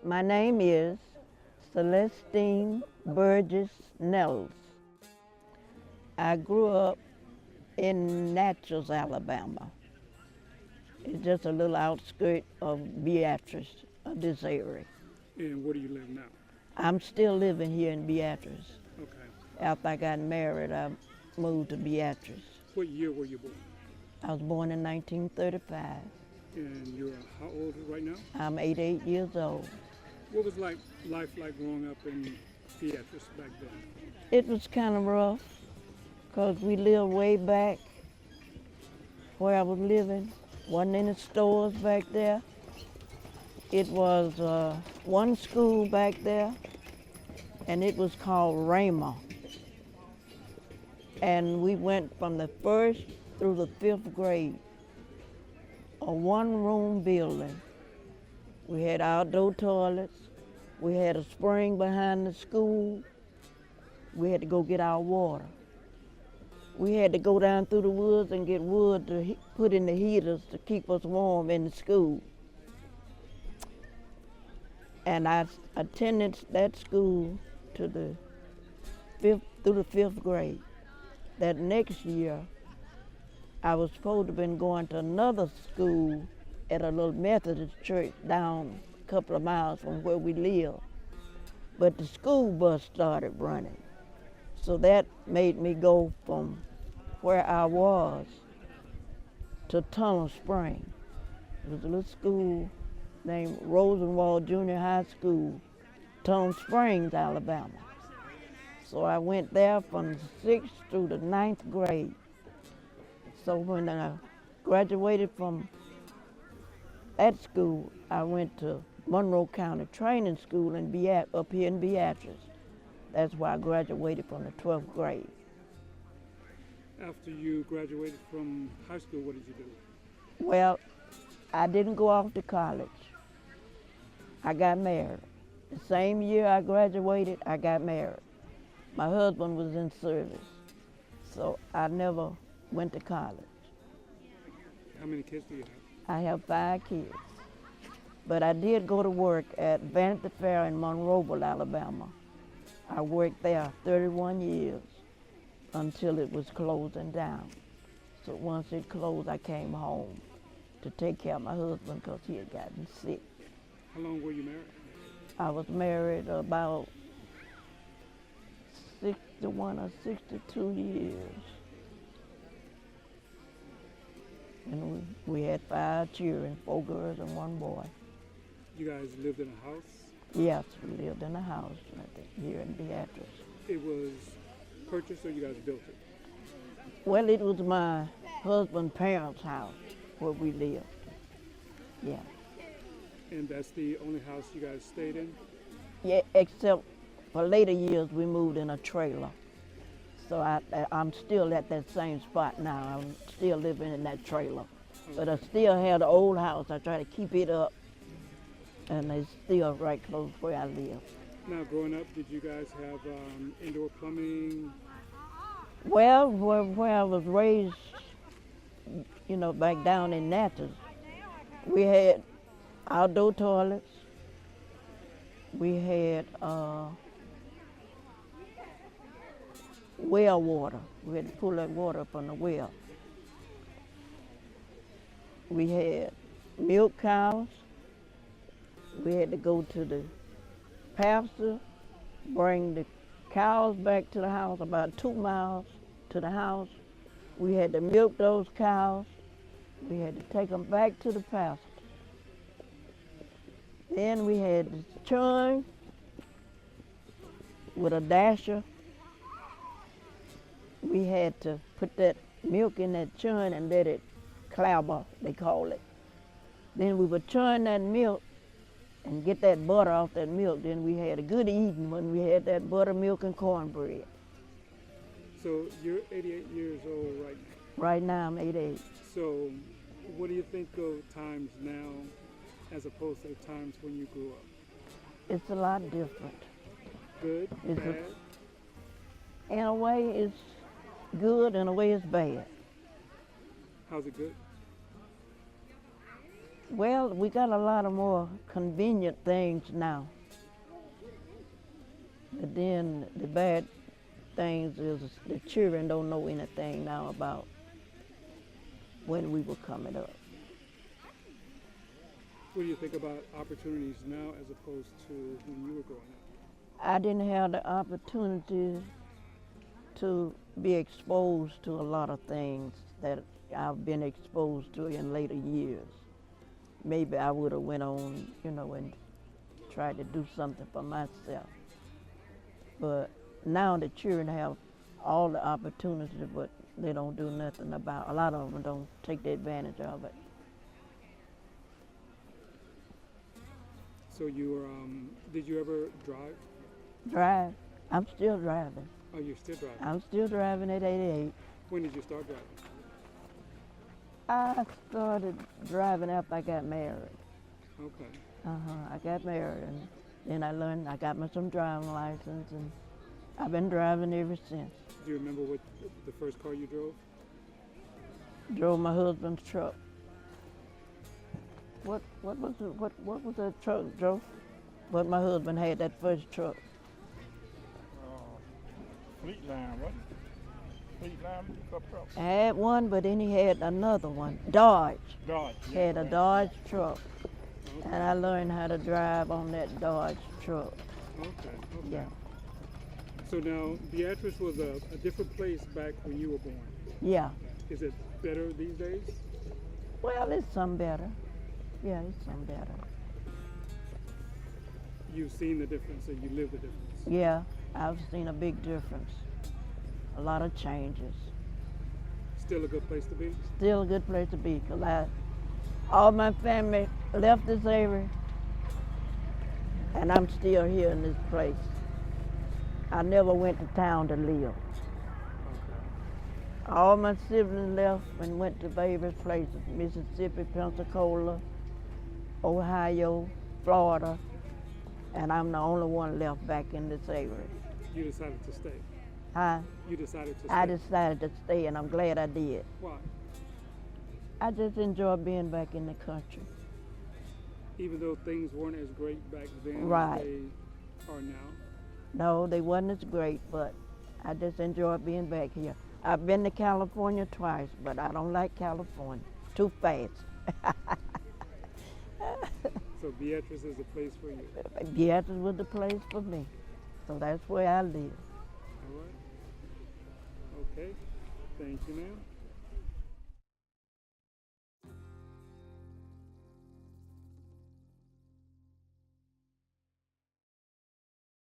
My name is Celestine Burgess Nettles. I grew up in Natchez, Alabama. It's just a little outskirt of Beatrice, of this area. And where do you live now? I'm still living here in Beatrice. Okay. After I got married, I moved to Beatrice. What year were you born? I was born in 1935. And you're how old right now? I'm 88 years old. What was life like growing up in Beatrice back then? It was kind of rough because we lived way back where I was living. Wasn't any stores back there. It was one school back there, and it was called Rama. And we went from the first through the fifth grade, a one-room building. We had outdoor toilets. We had a spring behind the school. We had to go get our water. We had to go down through the woods and get wood to put in the heaters to keep us warm in the school. And I attended that school to through the fifth grade. That next year, I was supposed to have been going to another school at a little Methodist church down a couple of miles from where we live. But the school bus started running. So that made me go from where I was to Tunnel Spring. It was a little school named Rosenwald Junior High School, Tunnel Springs, Alabama. So I went there from the 6th through the 9th grade. So when I graduated from that school, I went to Monroe County Training School up here in Beatrice. That's where I graduated from the 12th grade. After you graduated from high school, what did you do? Well, I didn't go off to college. I got married. The same year I graduated, I got married. My husband was in service, so I never went to college. How many kids do you have? I have 5 kids. But I did go to work at Vanity Fair in Monroeville, Alabama. I worked there 31 years until it was closing down. So once it closed, I came home to take care of my husband because he had gotten sick. How long were you married? I was married about 61 or 62 years. And we had 5 children, 4 girls and 1 boy. You guys lived in a house? Yes, we lived in a house here in Beatrice. It was purchased or you guys built it? Well, it was my husband's parents' house where we lived. Yeah. And that's the only house you guys stayed in? Yeah, except for later years we moved in a trailer. So I'm still at that same spot now. I'm still living in that trailer. Okay. But I still have the old house. I try to keep it up. And it's still right close where I live. Now, growing up, did you guys have indoor plumbing? Well, where I was raised, back down in Natchez, we had outdoor toilets. We had well water. We had to pull that water from the well. We had milk cows. We had to go to the pasture, bring the cows back to the house, about 2 miles to the house. We had to milk those cows. We had to take them back to the pasture. Then we had to churn with a dasher. We had to put that milk in that churn and let it clabber, they call it. Then we would churn that milk and get that butter off that milk. Then we had a good eating when we had that buttermilk and cornbread. So you're 88 years old right now? Right now I'm 88. So what do you think of times now as opposed to the times when you grew up? It's a lot different. Good, bad? In a way it's good, in a way it's bad. How's it good? Well, we got a lot of more convenient things now. But then the bad things is the children don't know anything now about when we were coming up. What do you think about opportunities now as opposed to when you were growing up? I didn't have the opportunity to be exposed to a lot of things that I've been exposed to in later years. Maybe I would have went on, and tried to do something for myself. But now the children have all the opportunity, but they don't do nothing about. A lot of them don't take the advantage of it. So you were, did you ever drive? Drive. I'm still driving. Oh, you're still driving? I'm still driving at 88. When did you start driving? I started driving after I got married. Okay. I got married, and then I got me some driving license, and I've been driving ever since. Do you remember what the first car you drove? Drove my husband's truck. What was that truck, Joe? But my husband had that first truck. Fleet line, wasn't it? Fleet line pickup truck. I had one, but then he had another one, Dodge. Dodge. He had a Dodge truck, Okay. and I learned how to drive on that Dodge truck. Okay. Okay. Yeah, So now, Beatrice was a different place back when you were born. yeah. Is it better these days? Well, it's some better. Yeah, it's some better. You've seen the difference and you live the difference. Yeah, I've seen a big difference. A lot of changes. Still a good place to be? Still a good place to be, because all my family left this area, and I'm still here in this place. I never went to town to live. All my siblings left and went to various places, Mississippi, Pensacola, Ohio, Florida, and I'm the only one left back in this area. You decided to stay. Huh? You decided to stay. I decided to stay, and I'm glad I did. Why? I just enjoy being back in the country. Even though things weren't as great back then Right. as they are now. No, they wasn't as great, but I just enjoy being back here. I've been to California twice, but I don't like California. Too fast. So Beatrice is a place for you. Beatrice was the place for me. So that's where I live. All right. Okay. Thank you, ma'am.